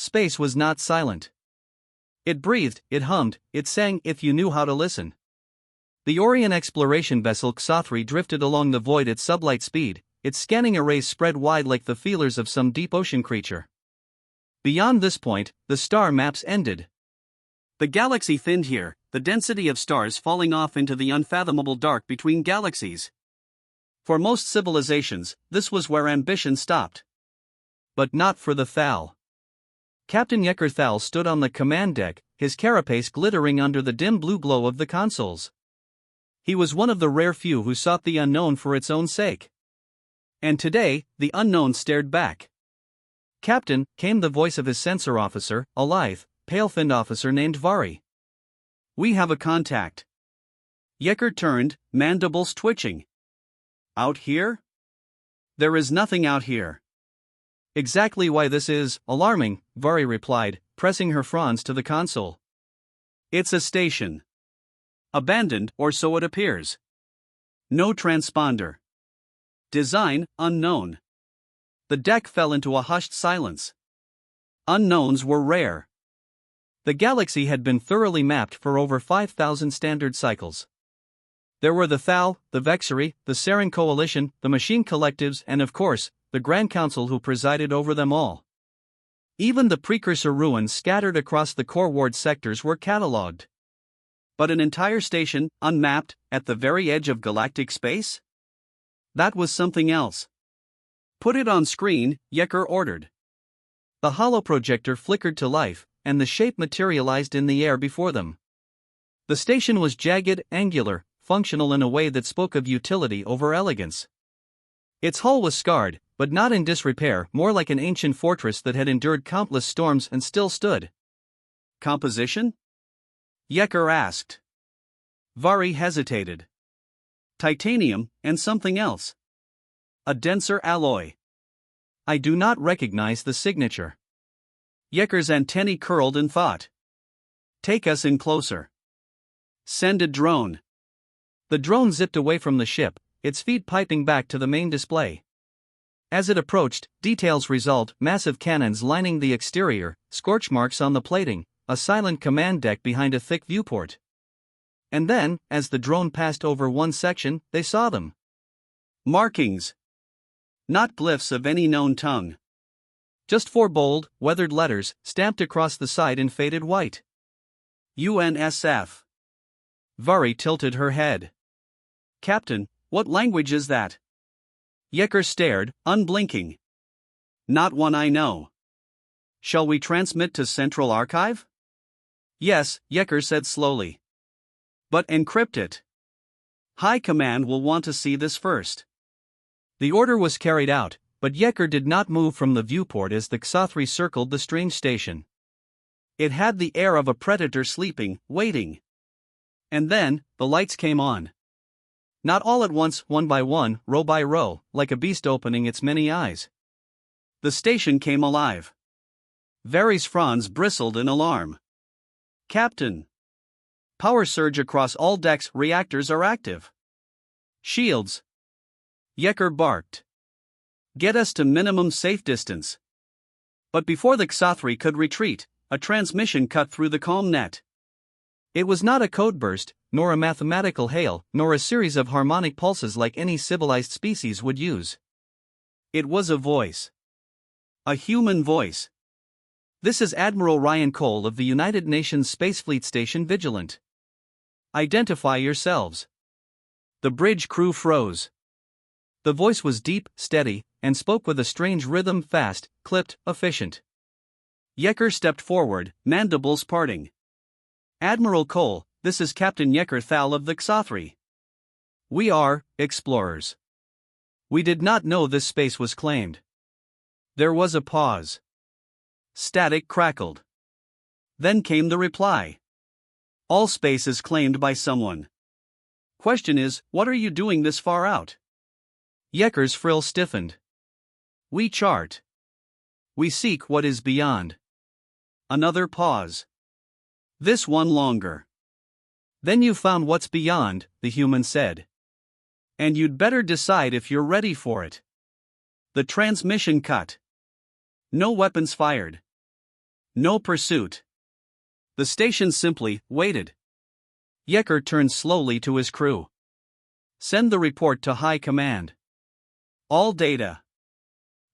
space was not silent. It breathed, it hummed, it sang if you knew how to listen. The Orion exploration vessel Xathri drifted along the void at sublight speed, its scanning arrays spread wide like the feelers of some deep ocean creature. Beyond this point, the star maps ended. The galaxy thinned here, the density of stars falling off into the unfathomable dark between galaxies. For most civilizations, this was where ambition stopped. But not for the Thal. Captain Yekker Thal stood on the command deck, his carapace glittering under the dim blue glow of the consoles. He was one of the rare few who sought the unknown for its own sake. And today, the unknown stared back. "Captain," came the voice of his sensor officer, a lithe, pale-finned officer named Vari. "We have a contact." Yekker turned, mandibles twitching. "Out here?" "There is nothing out here." "Exactly why this is alarming," Vari replied, pressing her fronds to the console. "It's a station. Abandoned, or so it appears. No transponder. Design, unknown." The deck fell into a hushed silence. Unknowns were rare. The galaxy had been thoroughly mapped for over 5,000 standard cycles. There were the Thal, the Vexery, the Saren Coalition, the Machine Collectives, and of course, the Grand Council who presided over them all. Even the precursor ruins scattered across the core ward sectors were catalogued. But an entire station, unmapped, at the very edge of galactic space? That was something else. "Put it on screen," Yekker ordered. The holoprojector flickered to life, and the shape materialized in the air before them. The station was jagged, angular, functional in a way that spoke of utility over elegance. Its hull was scarred, but not in disrepair, more like an ancient fortress that had endured countless storms and still stood. "Composition?" Yekker asked. Vari hesitated. "Titanium, and something else. A denser alloy." "I do not recognize the signature." Yekker's antennae curled in thought. "Take us in closer." "Send a drone." The drone zipped away from the ship, its feet piping back to the main display. As it approached, details resolved: massive cannons lining the exterior, scorch marks on the plating, a silent command deck behind a thick viewport. And then, as the drone passed over one section, they saw them. Markings. Not glyphs of any known tongue. Just 4 bold, weathered letters, stamped across the side in faded white. UNSF. Vari tilted her head. "Captain, what language is that?" Yekker stared, unblinking. "Not one I know." "Shall we transmit to Central Archive?" "Yes," Yekker said slowly. "But encrypt it. High Command will want to see this first." The order was carried out, but Yekker did not move from the viewport as the Xathri circled the strange station. It had the air of a predator sleeping, waiting. And then, the lights came on. Not all at once, one by one, row by row, like a beast opening its many eyes. The station came alive. Vari's fronds bristled in alarm. "Captain! Power surge across all decks, reactors are active." "Shields!" Yekker barked. "Get us to minimum safe distance." But before the Xathri could retreat, a transmission cut through the calm net. It was not a code burst, nor a mathematical hail, nor a series of harmonic pulses like any civilized species would use. It was a voice. A human voice. "This is Admiral Ryan Cole of the United Nations Space Fleet Station Vigilant. Identify yourselves." The bridge crew froze. The voice was deep, steady, and spoke with a strange rhythm: fast, clipped, efficient. Yekker stepped forward, mandibles parting. "Admiral Cole, this is Captain Yekker Thal of the Xathri. We are explorers. We did not know this space was claimed." There was a pause. Static crackled. Then came the reply. "All space is claimed by someone. Question is, what are you doing this far out?" Yekker's frill stiffened. "We chart. We seek what is beyond." Another pause. This one longer. "Then you found what's beyond," the human said. "And you'd better decide if you're ready for it." The transmission cut. No weapons fired. No pursuit. The station simply waited. Yecker turned slowly to his crew. Send the report to High Command. All data.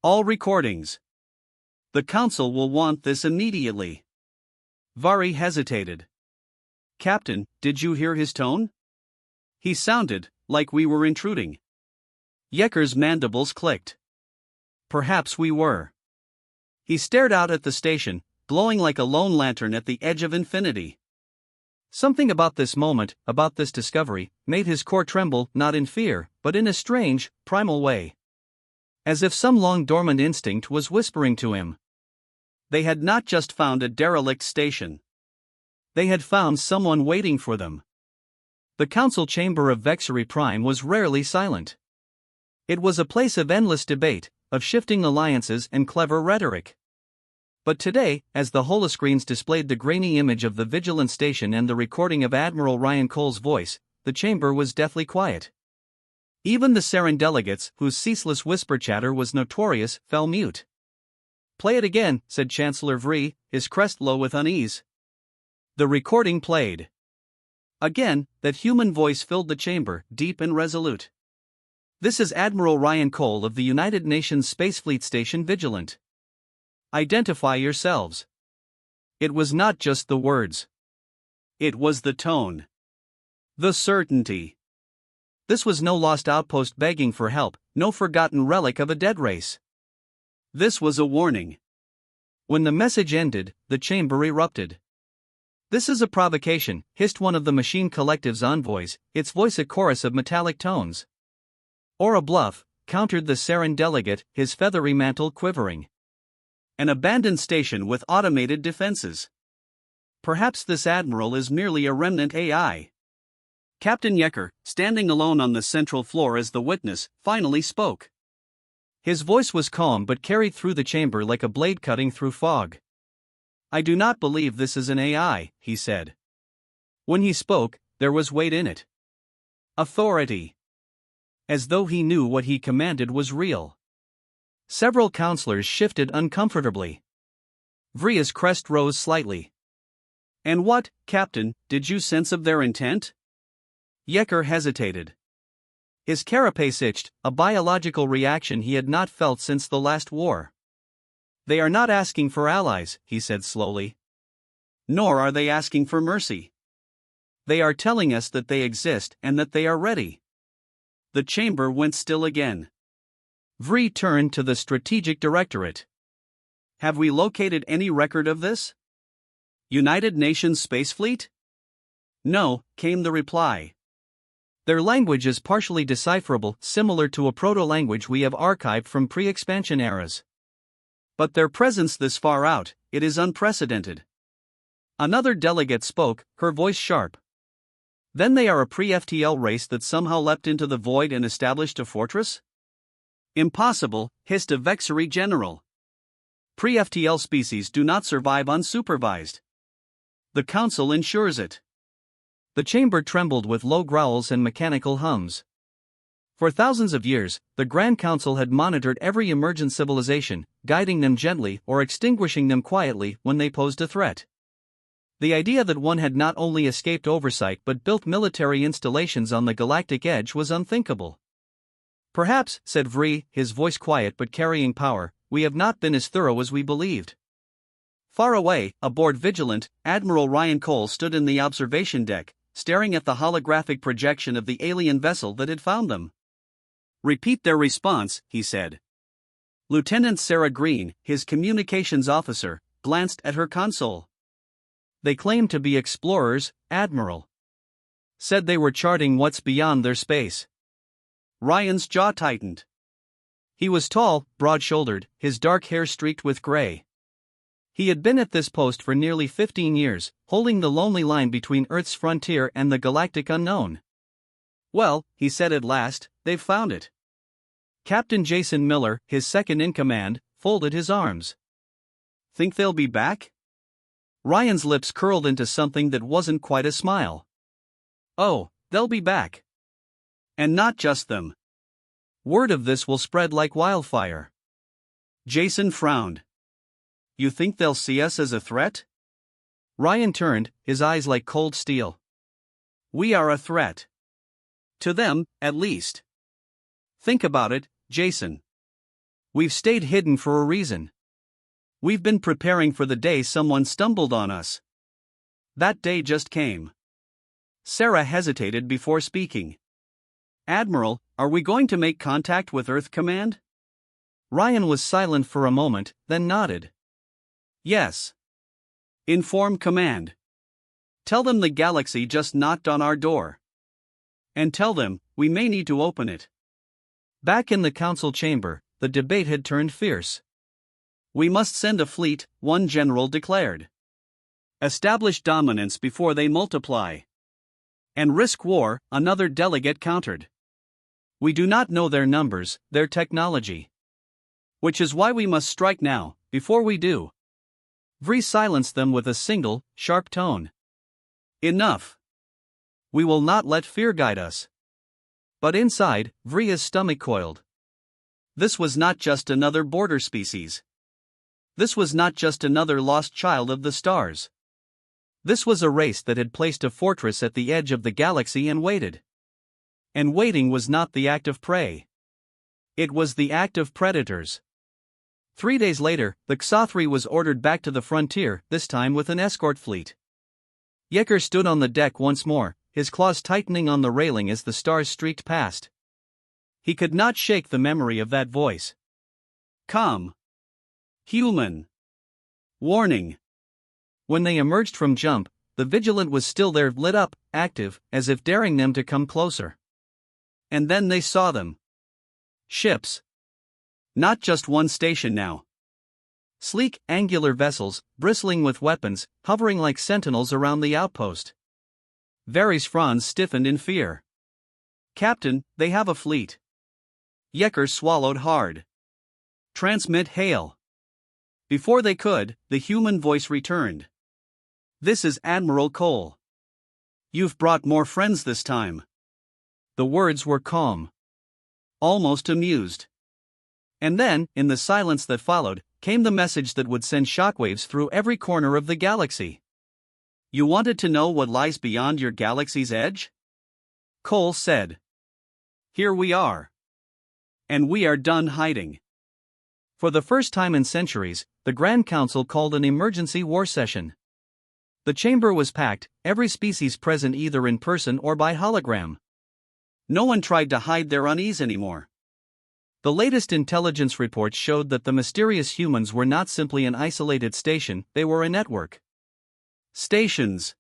All recordings. The Council will want this immediately. Vari hesitated. Captain, did you hear his tone? He sounded like we were intruding. Yecker's mandibles clicked. Perhaps we were. He stared out at the station, glowing like a lone lantern at the edge of infinity. Something about this moment, about this discovery, made his core tremble, not in fear, but in a strange, primal way. As if some long-dormant instinct was whispering to him. They had not just found a derelict station. They had found someone waiting for them. The council chamber of Vexery Prime was rarely silent. It was a place of endless debate, of shifting alliances and clever rhetoric. But today, as the holoscreens displayed the grainy image of the Vigilant Station and the recording of Admiral Ryan Cole's voice, the chamber was deathly quiet. Even the Saren delegates, whose ceaseless whisper chatter was notorious, fell mute. Play it again, said Chancellor Vri, his crest low with unease. The recording played. Again, that human voice filled the chamber, deep and resolute. This is Admiral Ryan Cole of the United Nations Space Fleet Station Vigilant. Identify yourselves. It was not just the words. It was the tone. The certainty. This was no lost outpost begging for help, no forgotten relic of a dead race. This was a warning. When the message ended, the chamber erupted. This is a provocation, hissed one of the Machine Collective's envoys, its voice a chorus of metallic tones. Or a bluff, countered the Saren delegate, his feathery mantle quivering. An abandoned station with automated defenses. Perhaps this admiral is merely a remnant AI. Captain Yecker, standing alone on the central floor as the witness, finally spoke. His voice was calm but carried through the chamber like a blade cutting through fog. I do not believe this is an AI, he said. When he spoke, there was weight in it. Authority. As though he knew what he commanded was real. Several counselors shifted uncomfortably. Vria's crest rose slightly. And what, Captain, did you sense of their intent? Yecker hesitated. His carapace itched, a biological reaction he had not felt since the last war. They are not asking for allies, he said slowly. Nor are they asking for mercy. They are telling us that they exist and that they are ready. The chamber went still again. Vri turned to the Strategic Directorate. Have we located any record of this? United Nations Space Fleet? No, came the reply. Their language is partially decipherable, similar to a proto-language we have archived from pre-expansion eras. But their presence this far out, it is unprecedented. Another delegate spoke, her voice sharp. Then they are a pre-FTL race that somehow leapt into the void and established a fortress? Impossible, hissed a Vexery general. Pre-FTL species do not survive unsupervised. The Council ensures it. The chamber trembled with low growls and mechanical hums. For thousands of years, the Grand Council had monitored every emergent civilization, guiding them gently or extinguishing them quietly when they posed a threat. The idea that one had not only escaped oversight but built military installations on the galactic edge was unthinkable. Perhaps, said Vri, his voice quiet but carrying power, we have not been as thorough as we believed. Far away, aboard Vigilant, Admiral Ryan Cole stood in the observation deck, staring at the holographic projection of the alien vessel that had found them. Repeat their response, he said. Lieutenant Sarah Green, his communications officer, glanced at her console. They claimed to be explorers, Admiral. Said they were charting what's beyond their space. Ryan's jaw tightened. He was tall, broad-shouldered, his dark hair streaked with gray. He had been at this post for nearly 15 years, holding the lonely line between Earth's frontier and the galactic unknown. Well, he said at last, they've found it. Captain Jason Miller, his second-in-command, folded his arms. Think they'll be back? Ryan's lips curled into something that wasn't quite a smile. Oh, they'll be back. And not just them. Word of this will spread like wildfire. Jason frowned. You think they'll see us as a threat? Ryan turned, his eyes like cold steel. We are a threat. To them, at least. Think about it, Jason. We've stayed hidden for a reason. We've been preparing for the day someone stumbled on us. That day just came. Sarah hesitated before speaking. Admiral, are we going to make contact with Earth Command? Ryan was silent for a moment, then nodded. Yes. Inform Command. Tell them the galaxy just knocked on our door. And tell them, we may need to open it. Back in the council chamber, the debate had turned fierce. We must send a fleet, one general declared. Establish dominance before they multiply. And risk war, another delegate countered. We do not know their numbers, their technology. Which is why we must strike now, before we do. Vree silenced them with a single, sharp tone. Enough. We will not let fear guide us. But inside, Vree's stomach coiled. This was not just another border species. This was not just another lost child of the stars. This was a race that had placed a fortress at the edge of the galaxy and waited. And waiting was not the act of prey. It was the act of predators. 3 days later, the Xothri was ordered back to the frontier, this time with an escort fleet. Yekker stood on the deck once more, his claws tightening on the railing as the stars streaked past. He could not shake the memory of that voice. Come. Human. Warning. When they emerged from jump, the Vigilant was still there, lit up, active, as if daring them to come closer. And then they saw them. Ships. Not just one station now. Sleek, angular vessels, bristling with weapons, hovering like sentinels around the outpost. Varys' fronds stiffened in fear. Captain, they have a fleet. Yekker swallowed hard. Transmit hail. Before they could, the human voice returned. This is Admiral Cole. You've brought more friends this time. The words were calm. Almost amused. And then, in the silence that followed, came the message that would send shockwaves through every corner of the galaxy. You wanted to know what lies beyond your galaxy's edge? Cole said. Here we are. And we are done hiding. For the first time in centuries, the Grand Council called an emergency war session. The chamber was packed, every species present either in person or by hologram. No one tried to hide their unease anymore. The latest intelligence reports showed that the mysterious humans were not simply an isolated station, they were a network. Stations.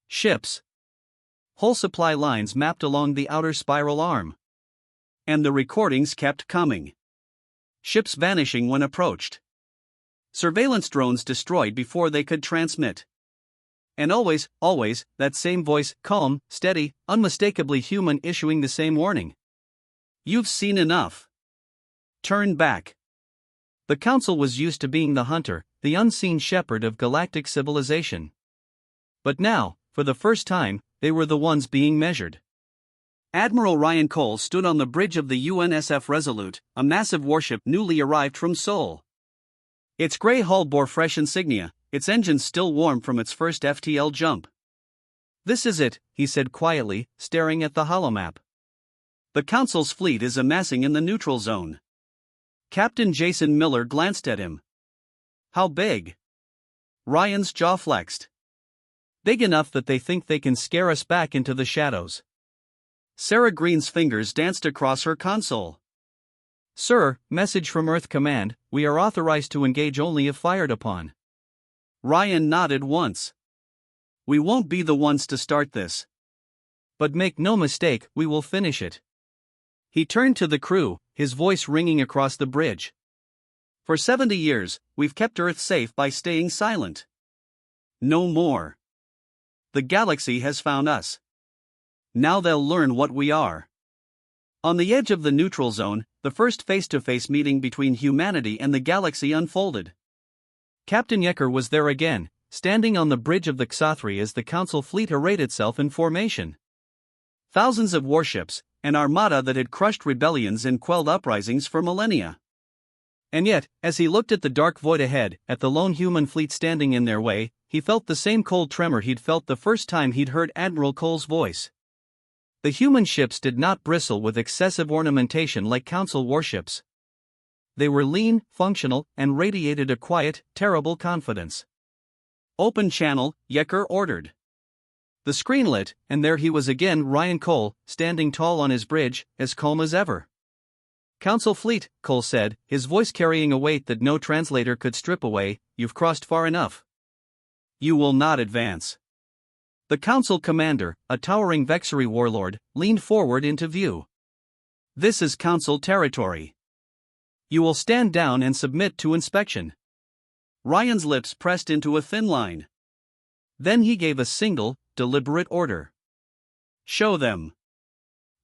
Ships. Whole supply lines mapped along the outer spiral arm. And the recordings kept coming. Ships vanishing when approached. Surveillance drones destroyed before they could transmit. And always, that same voice, calm, steady, unmistakably human, issuing the same warning. You've seen enough. Turn back. The Council was used to being the hunter, the unseen shepherd of galactic civilization. But now, for the first time, they were the ones being measured. Admiral Ryan Cole stood on the bridge of the UNSF Resolute, a massive warship newly arrived from Sol. Its gray hull bore fresh insignia, its engines still warm from its first FTL jump. This is it, he said quietly, staring at the holomap. The Council's fleet is amassing in the neutral zone. Captain Jason Miller glanced at him. How big? Ryan's jaw flexed. Big enough that they think they can scare us back into the shadows. Sarah Green's fingers danced across her console. Sir, message from Earth Command, we are authorized to engage only if fired upon. Ryan nodded once. We won't be the ones to start this. But make no mistake, we will finish it. He turned to the crew, his voice ringing across the bridge. For 70 years, we've kept Earth safe by staying silent. No more. The galaxy has found us. Now they'll learn what we are. On the edge of the neutral zone, the first face-to-face meeting between humanity and the galaxy unfolded. Captain Yekker was there again, standing on the bridge of the Xothri as the Council fleet arrayed itself in formation. Thousands of warships, an armada that had crushed rebellions and quelled uprisings for millennia. And yet, as he looked at the dark void ahead, at the lone human fleet standing in their way, he felt the same cold tremor he'd felt the first time he'd heard Admiral Cole's voice. The human ships did not bristle with excessive ornamentation like Council warships. They were lean, functional, and radiated a quiet, terrible confidence. "Open channel," Yecker ordered. The screen lit, and there he was again, Ryan Cole, standing tall on his bridge, as calm as ever. "Council fleet," Cole said, his voice carrying a weight that no translator could strip away, "you've crossed far enough. You will not advance." The Council commander, a towering Vexery warlord, leaned forward into view. "This is Council territory. You will stand down and submit to inspection." Ryan's lips pressed into a thin line. Then he gave a single, deliberate order. "Show them."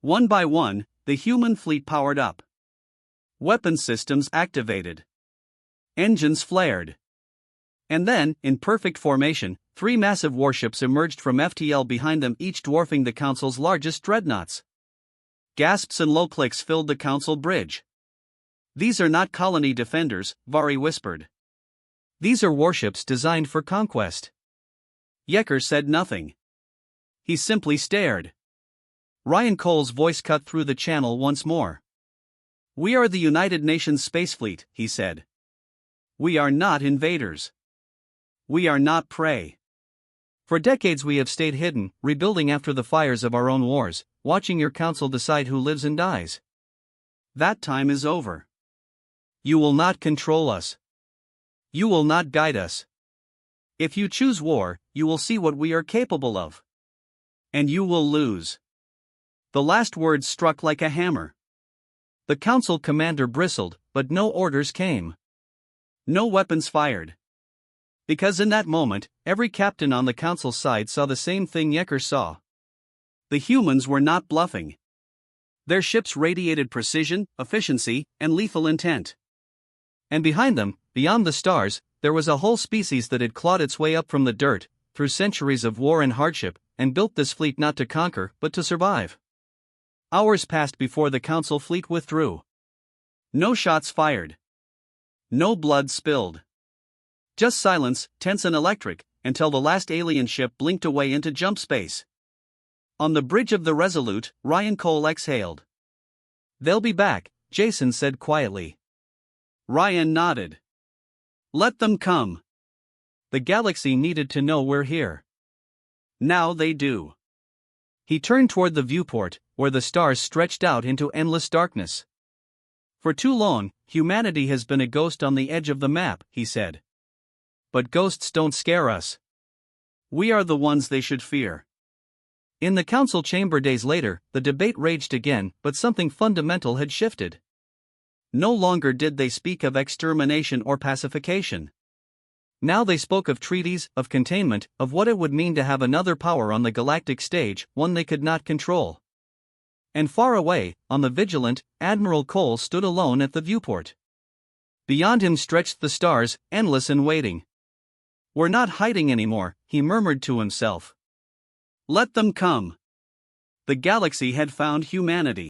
One by one, the human fleet powered up. Weapon systems activated. Engines flared. And then, in perfect formation, 3 massive warships emerged from FTL behind them, each dwarfing the Council's largest dreadnoughts. Gasps and low clicks filled the Council bridge. "These are not colony defenders," Vari whispered. "These are warships designed for conquest." Yecker said nothing. He simply stared. Ryan Cole's voice cut through the channel once more. "We are the United Nations Space Fleet," he said. "We are not invaders. We are not prey. For decades we have stayed hidden, rebuilding after the fires of our own wars, watching your Council decide who lives and dies. That time is over. You will not control us. You will not guide us. If you choose war, you will see what we are capable of. And you will lose." The last words struck like a hammer. The Council commander bristled, but no orders came. No weapons fired. Because in that moment, every captain on the Council side saw the same thing Yecker saw. The humans were not bluffing. Their ships radiated precision, efficiency, and lethal intent. And behind them, beyond the stars, there was a whole species that had clawed its way up from the dirt, through centuries of war and hardship, and built this fleet not to conquer, but to survive. Hours passed before the Council fleet withdrew. No shots fired. No blood spilled. Just silence, tense and electric, until the last alien ship blinked away into jump space. On the bridge of the Resolute, Ryan Cole exhaled. "They'll be back," Jason said quietly. Ryan nodded. "Let them come. The galaxy needed to know we're here. Now they do." He turned toward the viewport, where the stars stretched out into endless darkness. "For too long, humanity has been a ghost on the edge of the map," he said. "But ghosts don't scare us. We are the ones they should fear." In the Council chamber days later, the debate raged again, but something fundamental had shifted. No longer did they speak of extermination or pacification. Now they spoke of treaties, of containment, of what it would mean to have another power on the galactic stage, one they could not control. And far away, on the Vigilant, Admiral Cole stood alone at the viewport. Beyond him stretched the stars, endless and waiting. "We're not hiding anymore," he murmured to himself. "Let them come." The galaxy had found humanity.